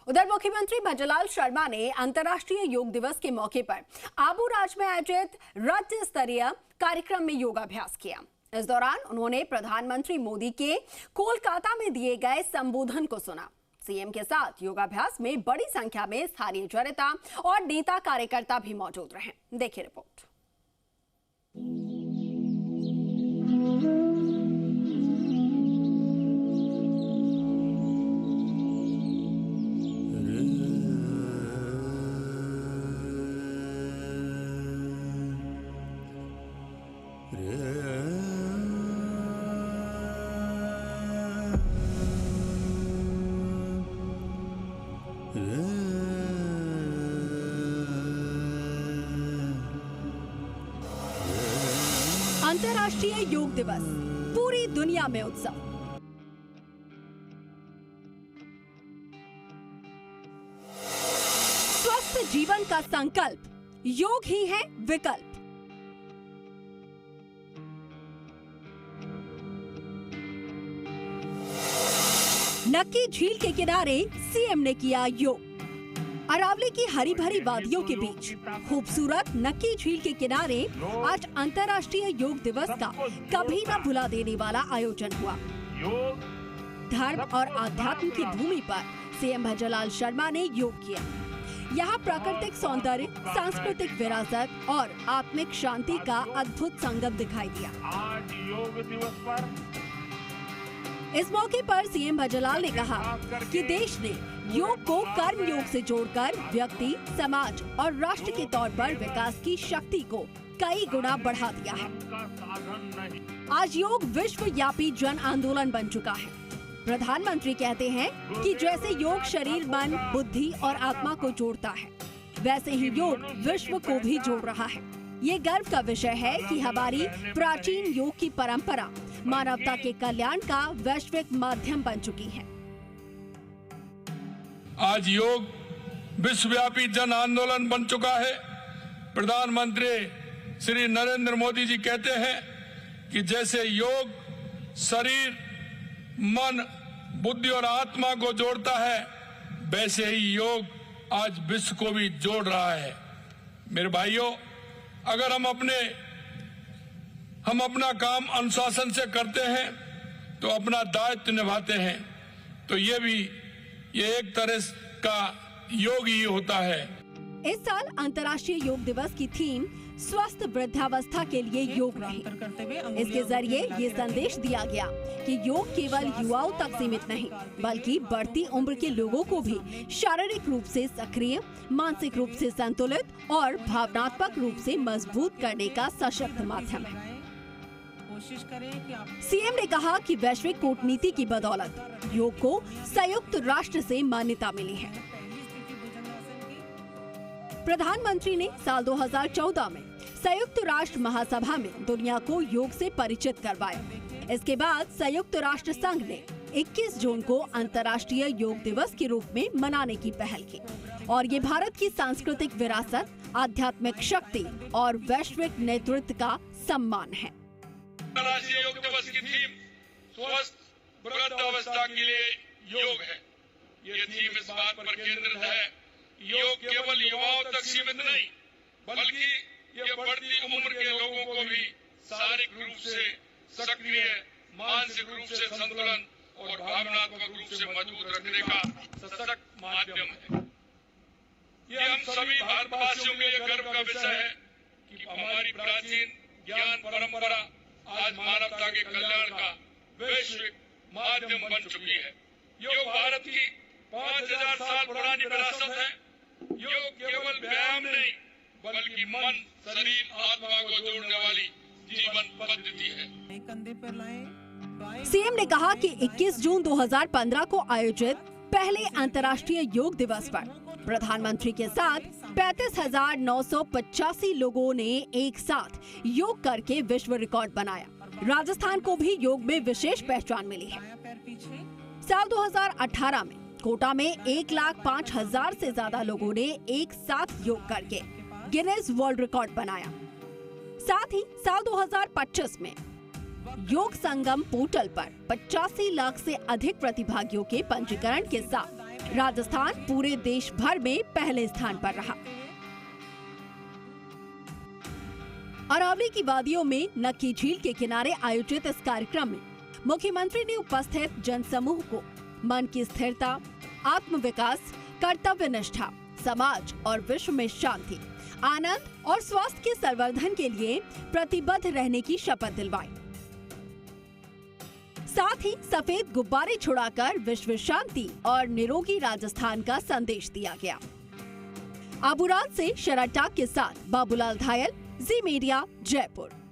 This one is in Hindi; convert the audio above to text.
उधर मुख्यमंत्री भंवरलाल शर्मा ने अंतर्राष्ट्रीय योग दिवस के मौके पर आबू राज में आयोजित राज्य स्तरीय कार्यक्रम में योगाभ्यास किया। इस दौरान उन्होंने प्रधानमंत्री मोदी के कोलकाता में दिए गए संबोधन को सुना। सीएम के साथ योगाभ्यास में बड़ी संख्या में स्थानीय जनता और नेता कार्यकर्ता भी मौजूद रहे। देखिए रिपोर्ट। अंतर्राष्ट्रीय योग दिवस, पूरी दुनिया में उत्सव। स्वस्थ जीवन का संकल्प, योग ही है विकल्प। नक्की झील के किनारे सीएम ने किया योग। अरावली की हरी भरी वादियों के बीच खूबसूरत नक्की झील के किनारे आज अंतर्राष्ट्रीय योग दिवस का कभी न भुला देने वाला आयोजन हुआ। धर्म और आध्यात्म की भूमि पर सीएम भंवरलाल शर्मा ने योग किया। यहाँ प्राकृतिक सौंदर्य, सांस्कृतिक विरासत और आत्मिक शांति का अद्भुत संगम दिखाई दिया। आज योग दिवस पर इस मौके पर सीएम भंवरलाल ने कहा कि देश ने योग को कर्म योग से जोड़कर व्यक्ति, समाज और राष्ट्र के तौर पर विकास की शक्ति को कई गुना बढ़ा दिया है। आज योग विश्वव्यापी जन आंदोलन बन चुका है। प्रधानमंत्री कहते हैं कि जैसे योग शरीर, मन, बुद्धि और आत्मा को जोड़ता है, वैसे ही योग विश्व को भी जोड़ रहा है। ये गर्व का विषय है कि हमारी प्राचीन योग की परंपरा मानवता के कल्याण का वैश्विक माध्यम बन चुकी है। आज योग विश्वव्यापी जन आंदोलन बन चुका है। प्रधानमंत्री श्री नरेंद्र मोदी जी कहते हैं कि जैसे योग शरीर, मन, बुद्धि और आत्मा को जोड़ता है, वैसे ही योग आज विश्व को भी जोड़ रहा है। मेरे भाइयों, अगर हम अपना काम अनुशासन से करते हैं तो अपना दायित्व निभाते हैं, तो ये एक तरह का योग ही होता है। इस साल अंतर्राष्ट्रीय योग दिवस की थीम स्वस्थ वृद्धावस्था के लिए योग रही। इसके जरिए ये संदेश दिया गया कि योग केवल युवाओं तक सीमित नहीं, बल्कि बढ़ती उम्र के लोगों को भी शारीरिक रूप से सक्रिय, मानसिक रूप से संतुलित और भावनात्मक रूप से मजबूत करने का सशक्त माध्यम है। सीएम ने कहा कि वैश्विक कूटनीति की बदौलत योग को संयुक्त राष्ट्र से मान्यता मिली है। प्रधानमंत्री ने साल 2014 में संयुक्त राष्ट्र महासभा में दुनिया को योग से परिचित करवाया। इसके बाद संयुक्त राष्ट्र संघ ने 21 जून को अंतर्राष्ट्रीय योग दिवस के रूप में मनाने की पहल की और ये भारत की सांस्कृतिक विरासत, आध्यात्मिक शक्ति और वैश्विक नेतृत्व का सम्मान है। अंतर्राष्ट्रीय योग दिवस की थीम स्वस्थ वृद्धावस्था के लिए योग है। ये थीम इस बात पर केंद्रित है, योग केवल युवाओं तक सीमित नहीं, बल्कि ये बढ़ती उम्र के लोगों को भी शारीरिक रूप से सक्रिय, मानसिक रूप से संतुलन और भावनात्मक रूप से मजबूत रखने का सशक्त माध्यम है। ये हम सभी भारतवासियों के लिए गर्व का विषय है कि हमारी प्राचीन ज्ञान परंपरा आज मानवता के कल्याण का वैश्विक माध्यम बन चुकी है। योग भारत की 5000 साल पुरानी विरासत है। योग केवल व्यायाम नहीं, बल्कि मन, शरीर, आत्मा को जोड़ने वाली जीवन पद्धति है। सीएम ने कहा कि 21 जून 2015 को आयोजित पहले अंतर्राष्ट्रीय योग दिवस पर प्रधानमंत्री के साथ 35,985 लोगों ने एक साथ योग करके विश्व रिकॉर्ड बनाया। राजस्थान को भी योग में विशेष पहचान मिली है। साल 2018 में कोटा में 1,05,000 से ज्यादा लोगों ने एक साथ योग करके गिनेस वर्ल्ड रिकॉर्ड बनाया। साथ ही साल 2025 में योग संगम पोर्टल पर 85 लाख से अधिक प्रतिभागियों के पंजीकरण के साथ राजस्थान पूरे देश भर में पहले स्थान पर रहा। अरावली की वादियों में नक्की झील के किनारे आयोजित इस कार्यक्रम में मुख्यमंत्री ने उपस्थित जनसमूह को मन की स्थिरता, आत्मविकास, कर्तव्य निष्ठा, समाज और विश्व में शांति, आनंद और स्वास्थ्य के संवर्धन के लिए प्रतिबद्ध रहने की शपथ दिलवाई। साथ ही सफेद गुब्बारे छुड़ाकर विश्व शांति और निरोगी राजस्थान का संदेश दिया गया। अबुराद से शरद टाक के साथ बाबूलाल धायल, जी मीडिया, जयपुर।